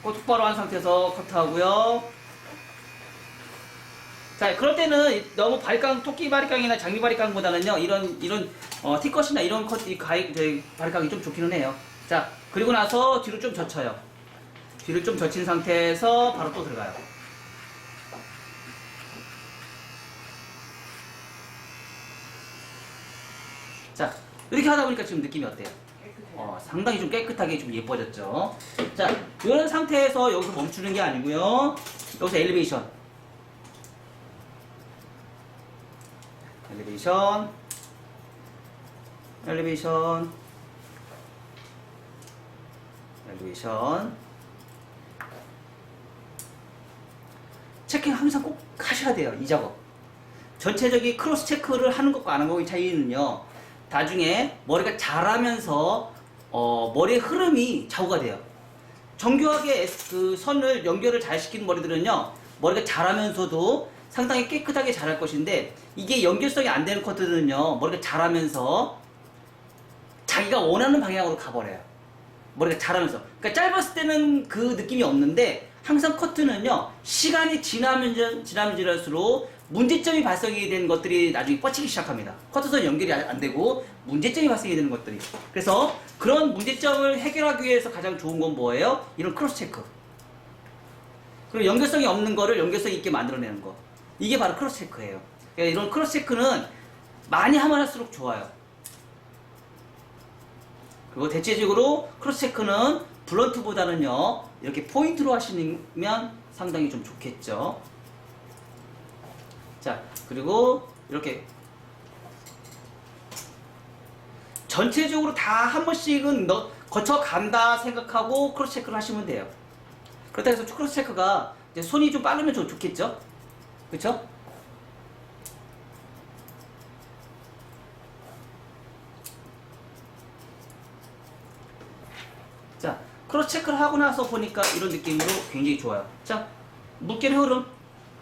똑바로 한 상태에서 커트하고요. 자, 그럴 때는 너무 바리깡, 토끼 바리깡이나 장미 바리깡보다는요, 이런 티컷이나 이런 바리깡이 좀 좋기는 해요. 자, 그리고 나서 뒤로 좀 젖혀요. 뒤를 좀 젖힌 상태에서 바로 또 들어가요. 자, 이렇게 하다 보니까 지금 느낌이 어때요? 상당히 좀 깨끗하게 좀 예뻐졌죠. 자, 이런 상태에서 여기서 멈추는 게 아니고요. 여기서 엘리베이션. 엘리베이션. 엘리베이션. 엘리베이션. 체킹 항상 꼭 하셔야 돼요. 이 작업. 전체적인 크로스 체크를 하는 것과 안 하는 것의 차이는요. 나중에 머리가 자라면서 머리의 흐름이 좌우가 돼요. 정교하게 그 선을 연결을 잘 시키는 머리들은요, 머리가 자라면서도 상당히 깨끗하게 자랄 것인데, 이게 연결성이 안 되는 커트들은요, 머리가 자라면서 자기가 원하는 방향으로 가버려요. 머리가 자라면서. 그러니까 짧았을 때는 그 느낌이 없는데, 항상 커트는요, 시간이 지나면 지날수록 문제점이 발생이 되는 것들이 나중에 뻗치기 시작합니다. 커트선 연결이 안 되고 문제점이 발생이 되는 것들이. 그래서 그런 문제점을 해결하기 위해서 가장 좋은 건 뭐예요? 이런 크로스 체크. 그리고 연결성이 없는 거를 연결성 있게 만들어내는 거. 이게 바로 크로스 체크예요. 그러니까 이런 크로스 체크는 많이 하면 할수록 좋아요. 그리고 대체적으로 크로스 체크는 블런트보다는요, 이렇게 포인트로 하시면 상당히 좀 좋겠죠. 자, 그리고 이렇게 전체적으로 다 한 번씩은 거쳐간다 생각하고 크로스 체크를 하시면 돼요. 그렇다 해서 크로스 체크가 이제 손이 좀 빠르면 좀 좋겠죠? 그쵸? 자, 크로스 체크를 하고 나서 보니까 이런 느낌으로 굉장히 좋아요. 자, 물결의 흐름.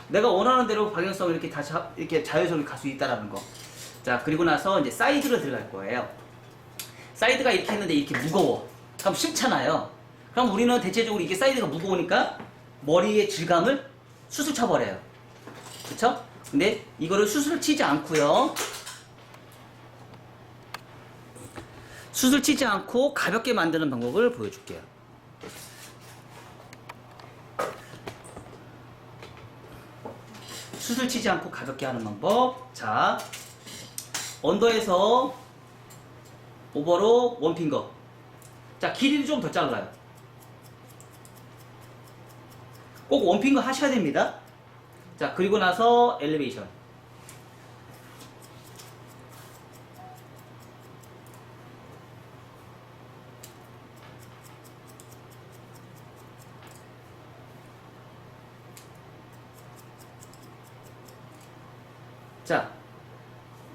내가 원하는 대로 방향성을 이렇게 다시 이렇게 자연스럽게 갈 수 있다라는 거. 자, 그리고 나서 이제 사이드로 들어갈 거예요. 사이드가 이렇게 했는데 이렇게 무거워. 그럼 싫잖아요. 그럼 우리는 대체적으로 이게 사이드가 무거우니까 머리의 질감을 수술 쳐버려요. 그쵸? 근데 이거를 수술 치지 않고요. 수술 치지 않고 가볍게 만드는 방법을 보여줄게요. 수술 치지 않고 가볍게 하는 방법. 자, 언더에서 오버로 원핑거. 자, 길이를 좀 더 잘라요. 꼭 원핑거 하셔야 됩니다. 자, 그리고 나서 엘리베이션. 자,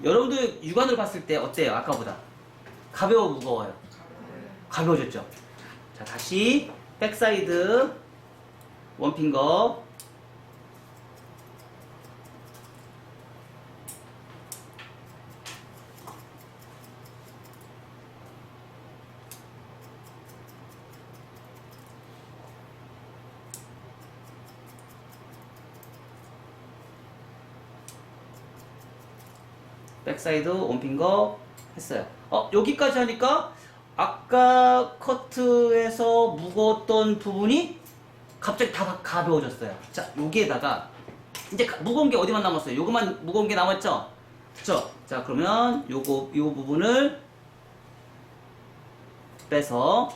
여러분들 육안으로 봤을 때 어때요? 아까보다 가벼워, 무거워요? 가벼워졌죠? 자, 다시 백사이드 원핑거. 백사이드 원핑거 했어요. 여기까지 하니까 아까 커트에서 무거웠던 부분이 갑자기 다 가벼워졌어요. 자, 여기에다가 이제 무거운 게 어디만 남았어요? 요거만 무거운 게 남았죠? 그쵸? 자, 그러면 요 부분을 빼서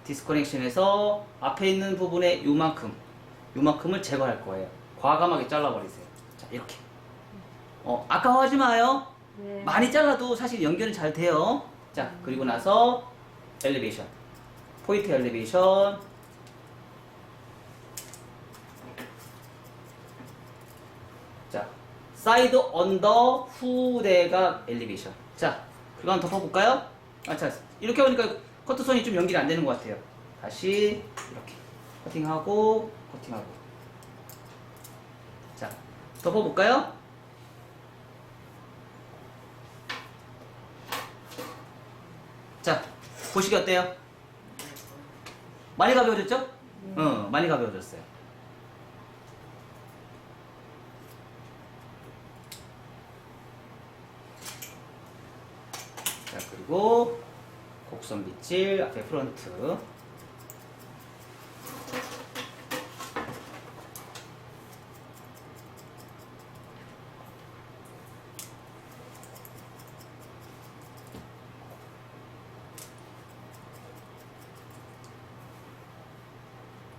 디스커넥션에서 앞에 있는 부분에 요만큼을 제거할 거예요. 과감하게 잘라버리세요. 자, 이렇게. 아까워하지 마요. 네. 많이 잘라도 사실 연결이 잘 돼요. 자, 그리고 나서 엘리베이션. 포인트 엘리베이션. 자, 사이드 언더 후대가 엘리베이션. 자, 그거 한번 덮어볼까요? 자, 이렇게 하니까 커트선이 좀 연결이 안 되는 것 같아요. 다시 이렇게 커팅하고. 자, 덮어볼까요? 자, 보시기 어때요? 많이 가벼워졌죠? 많이 가벼워졌어요. 자, 그리고 곡선 빗질 앞에 프론트.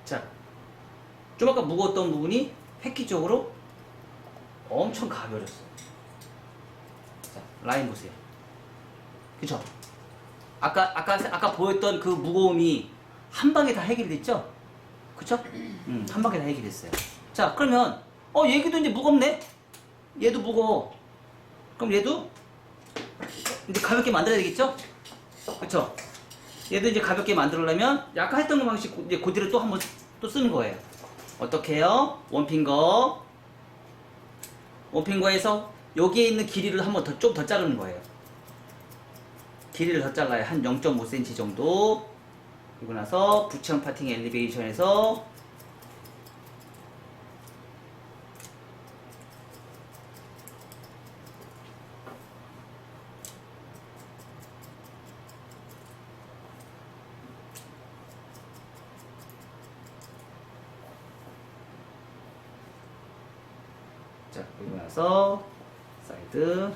자, 좀 아까 무거웠던 부분이 획기적으로 엄청 가벼워졌어요. 자, 라인 보세요. 그쵸? 아까 보였던 그 무거움이 한 방에 다 해결이 됐죠? 그쵸? 한 방에 다 해결이 됐어요. 자, 그러면, 얘기도 이제 무겁네? 얘도 무거워. 그럼 얘도 이제 가볍게 만들어야 되겠죠? 그쵸? 얘도 이제 가볍게 만들려면 아까 했던 그 방식 이제 그대로 또 한번 또 쓰는 거예요. 어떻게 해요? 원핑거에서 여기에 있는 길이를 한번 좀 더 자르는 거예요. 길이를 더 잘라요. 한 0.5cm 정도. 그리고 나서 부천 파팅 엘리베이션에서 자, 그리고 나서 사이드.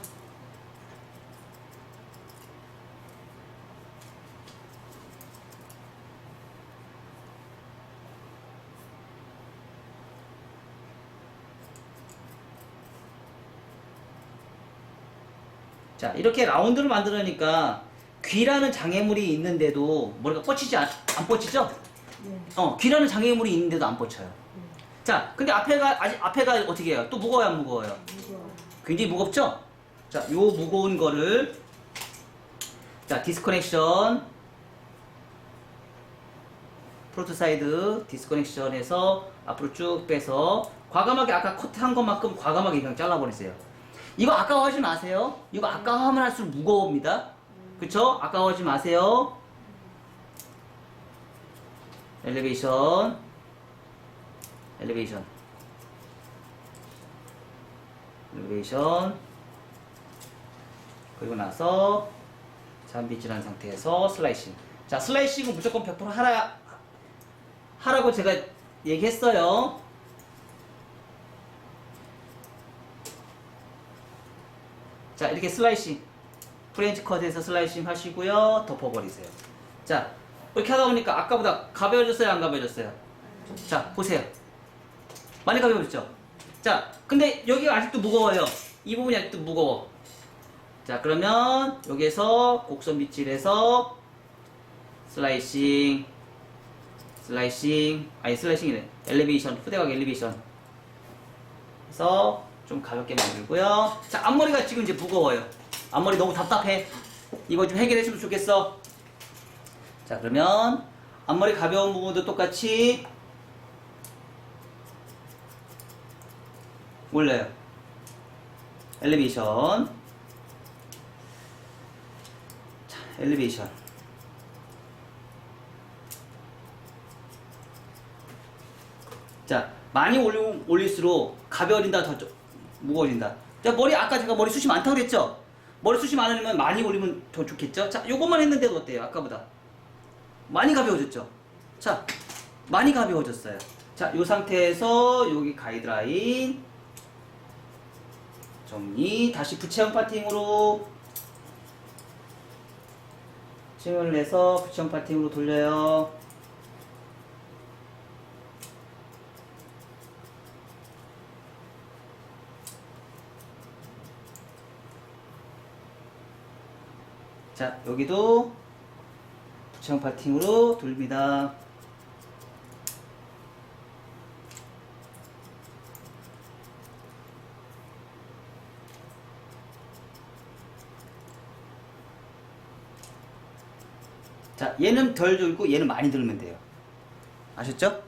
자, 이렇게 라운드를 만들으니까 귀라는 장애물이 있는데도 머리가 안 뻗치죠? 네. 귀라는 장애물이 있는데도 안 뻗쳐요. 자, 근데 앞에가 어떻게 해요? 또 무거워요, 안 무거워요? 무거워. 굉장히 무겁죠? 자, 요 무거운 거를 자, 디스커넥션 프론트 사이드 디스커넥션에서 앞으로 쭉 빼서 과감하게 아까 커트한 것만큼 과감하게 그냥 잘라버리세요. 이거 아까워하지 마세요. 이거 아까워하면 할수록 무거웁니다. 그쵸? 아까워하지 마세요. 엘리베이션 그리고 나서 잔빗질한 상태에서 슬라이싱. 자, 슬라이싱은 무조건 100% 하라고 제가 얘기했어요. 자, 이렇게 슬라이싱 프렌치 컷에서 슬라이싱 하시고요. 덮어버리세요. 자, 이렇게 하다 보니까 아까보다 가벼워졌어요, 안 가벼워졌어요? 자, 보세요. 많이 가벼워졌죠? 자, 근데 여기가 아직도 무거워요. 이 부분이 아직도 무거워. 자, 그러면 여기에서 곡선 빗질해서 슬라이싱이네. 엘리베이션, 후대각 엘리베이션 해서 좀 가볍게 만들고요. 자, 앞머리가 지금 이제 무거워요. 앞머리 너무 답답해. 이거 좀 해결했으면 좋겠어. 자, 그러면 앞머리 가벼운 부분도 똑같이 올려요. 엘리베이션. 자, 엘리베이션. 자, 많이 올릴수록 가벼워진다, 더 무거워진다. 자, 머리 아까 제가 머리 숱이 많다고 그랬죠? 머리 숱이 많으면 많이 올리면 더 좋겠죠? 자, 요것만 했는데도 어때요? 아까보다 많이 가벼워졌죠? 자, 많이 가벼워졌어요. 자, 요 상태에서 여기 가이드라인 정리. 다시 부채형 파팅으로 층을 내서 부채형 파팅으로 돌려요. 자, 여기도 부채형 파팅으로 돌립니다. 자, 얘는 덜 돌고 얘는 많이 돌면 돼요. 아셨죠?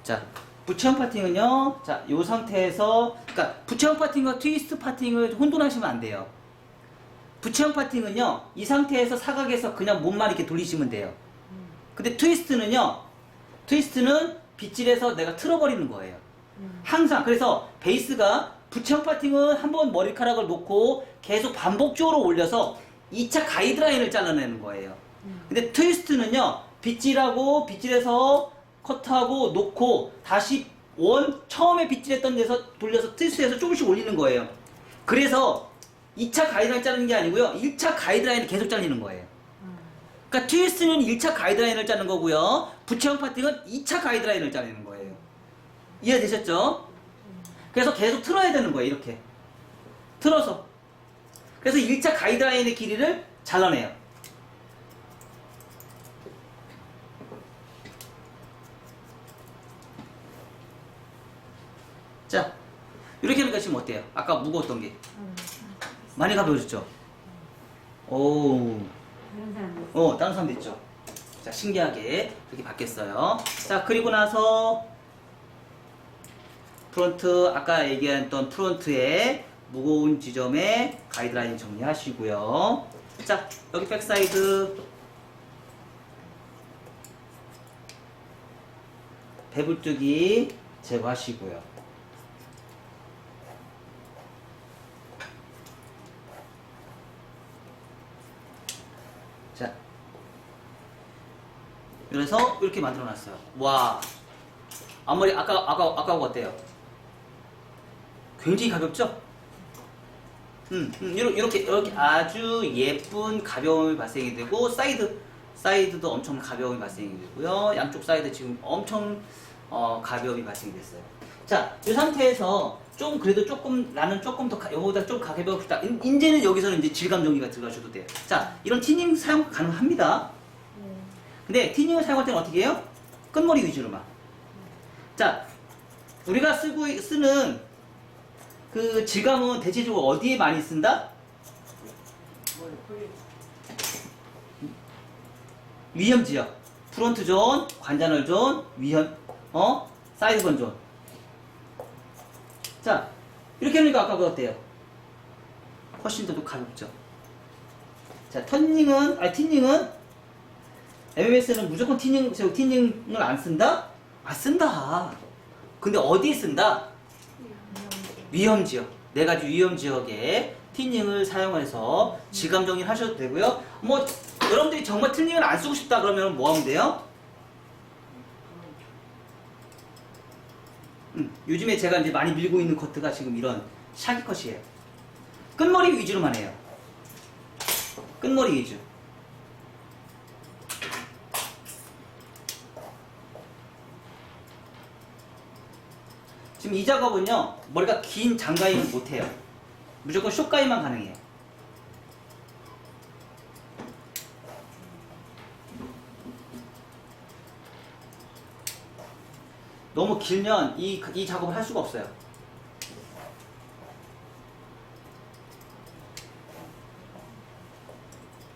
자, 부채형 파팅은요. 자, 요 상태에서 그러니까 부채형 파팅과 트위스트 파팅을 혼돈하시면 안 돼요. 부채형 파팅은요. 이 상태에서 사각에서 그냥 몸만 이렇게 돌리시면 돼요. 근데 트위스트는요. 트위스트는 빗질해서 내가 틀어버리는 거예요. 항상 그래서 베이스가 부채형 파팅은 한번 머리카락을 놓고 계속 반복적으로 올려서 2차 가이드라인을 잘라내는 거예요. 근데 트위스트는요. 빗질하고 빗질해서 커트하고 놓고 다시 처음에 빗질했던 데서 돌려서 트위스트해서 조금씩 올리는 거예요. 그래서 2차 가이드라인 자르는 게 아니고요. 1차 가이드라인을 계속 잘리는 거예요. 그러니까 트위스트는 1차 가이드라인을 자르는 거고요. 부채형 파팅은 2차 가이드라인을 자르는 거예요. 이해되셨죠? 그래서 계속 틀어야 되는 거예요. 이렇게 틀어서. 그래서 1차 가이드라인의 길이를 잘라내요. 자, 이렇게 하니까 지금 어때요? 아까 무거웠던 게 많이 가벼워졌죠? 오, 다른 사람 됐죠? 자, 신기하게 이렇게 바뀌었어요. 자, 그리고 나서 프론트, 아까 얘기했던 프론트의 무거운 지점에 가이드라인 정리하시고요. 자, 여기 백사이드 배불뜨기 제거하시고요. 자, 그래서 이렇게 만들어 놨어요. 와, 앞머리 아까하고 어때요? 굉장히 가볍죠? 이렇게 아주 예쁜 가벼움이 발생이 되고 사이드도 엄청 가벼움이 발생이 되고요. 양쪽 사이드 지금 엄청 가벼움이 발생이 됐어요. 자, 이 상태에서 좀 그래도 나는 조금 더 요거보다 좀 가벼워 싶다. 이제는 여기서는 이제 질감 정리가 들어가셔도 돼요. 자, 이런 티닝 사용 가능합니다. 근데 티닝을 사용할 때는 어떻게 해요? 끝머리 위주로만. 자, 우리가 쓰는 그 질감은 대체적으로 어디에 많이 쓴다? 위험 지역. 프론트 존, 관자놀 존, 사이드 건 존. 자, 이렇게 하니까 아까보다 어때요? 훨씬 더 가볍죠? 자, 티닝은, MMS는 무조건 티닝을 안 쓴다? 쓴다. 근데 어디에 쓴다? 위험 지역. 네 가지 위험 지역에 티닝을 사용해서 질감 정리를 하셔도 되고요. 뭐, 여러분들이 정말 티닝을 안 쓰고 싶다 그러면 뭐 하면 돼요? 요즘에 제가 이제 많이 밀고 있는 커트가 지금 이런 샤기 컷이에요. 끝머리 위주로만 해요. 끝머리 위주. 지금 이 작업은요, 머리가 긴 장가임은 못해요. 무조건 숏가임만 가능해요. 너무 길면 이 작업을 할 수가 없어요.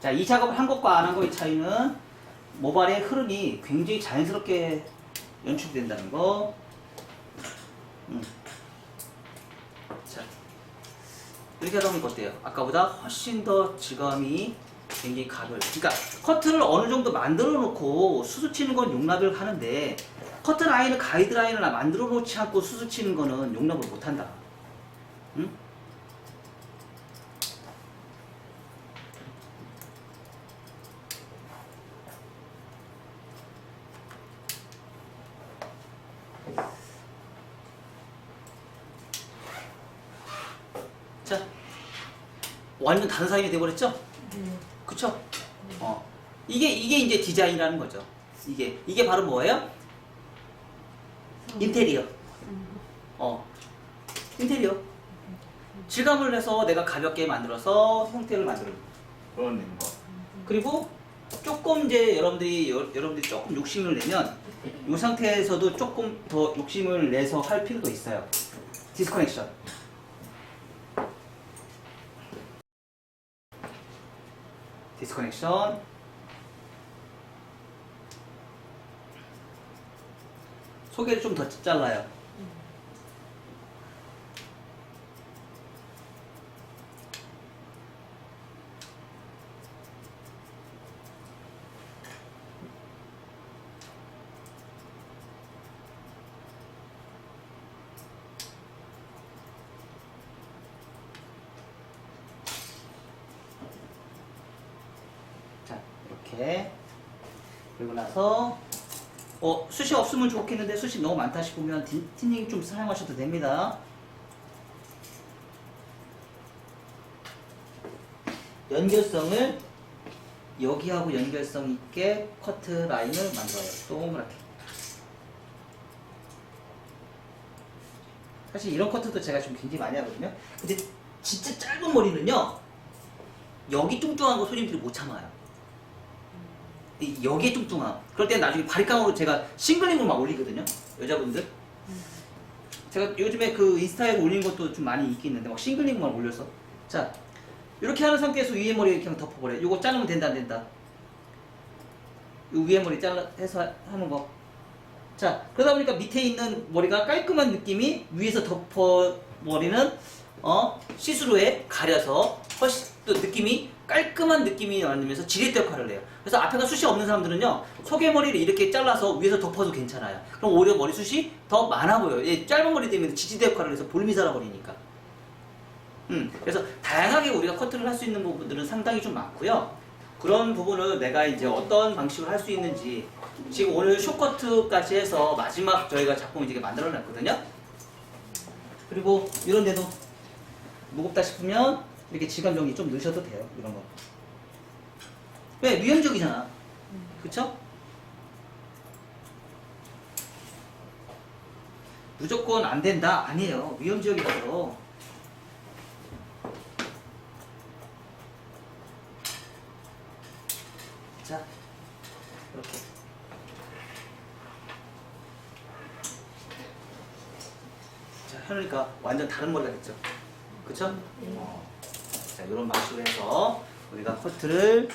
자, 이 작업을 한 것과 안 한 것의 차이는 모발의 흐름이 굉장히 자연스럽게 연출된다는 거. 자, 이렇게 하다 보니까 어때요? 아까보다 훨씬 더 질감이 굉장히 가벼워요. 그러니까 커트를 어느 정도 만들어 놓고 수수 치는 건 용납을 하는데 커트 라인을 가이드 라인을 만들어 놓지 않고 수수 치는 거는 용납을 못 한다. 응? 완전 다른 사람이 돼버렸죠? 그쵸? 이게 이제 디자인이라는 거죠. 이게 바로 뭐예요? 인테리어. 인테리어. 질감을 내서 내가 가볍게 만들어서 형태를 만들어내는 거. 그리고 조금 이제 여러분들이 조금 욕심을 내면 이 상태에서도 조금 더 욕심을 내서 할 필요도 있어요. 디스커넥션. 디스커넥션. 소개를 좀 더 잘라요. 자, 이렇게. 그리고 나서 숱이 없으면 좋겠는데 숱이 너무 많다 싶으면 틴닝 좀 사용하셔도 됩니다. 연결성을 여기하고 연결성 있게 커트 라인을 만들어요. 동그랗게. 사실 이런 커트도 제가 좀 굉장히 많이 하거든요. 근데 진짜 짧은 머리는요, 여기 뚱뚱한 거 손님들이 못 참아요. 여기에 뚱뚱함. 그럴 때는 나중에 바리깡으로 제가 싱글링으로 막 올리거든요. 여자분들. 제가 요즘에 그 인스타에 올리는 것도 좀 많이 있긴 있는데 막 싱글링만 올려서. 자, 이렇게 하는 상태에서 위에 머리 이렇게 한번 덮어버려요. 이거 자르면 된다 안 된다? 이 위에 머리 해서 하는 거. 자, 그러다 보니까 밑에 있는 머리가 깔끔한 느낌이 위에서 덮어버리는 시스루에 가려서 훨씬 또 느낌이 깔끔한 느낌이 나면서 지렛대 역할을 해요. 그래서 앞에가 숱이 없는 사람들은요, 속에머리를 이렇게 잘라서 위에서 덮어도 괜찮아요. 그럼 오히려 머리숱이 더 많아 보여요. 짧은 머리 때문에 지지대 역할을 해서 볼륨이 살아버리니까. 그래서 다양하게 우리가 커트를 할 수 있는 부분들은 상당히 좀 많고요. 그런 부분을 내가 이제 어떤 방식으로 할 수 있는지 지금 오늘 숏커트까지 해서 마지막 저희가 작품을 이제 만들어 놨거든요. 그리고 이런 데도 무겁다 싶으면 이렇게 질감 정리 좀 넣으셔도 돼요. 이런 거. 왜? 위험적이잖아. 그쵸? 무조건 안 된다? 아니에요. 위험지역이라서. 자, 이렇게. 자, 해놓으니까 완전 다른 머리가 됐죠? 그쵸? 자, 이런 방식으로 해서 우리가 커트를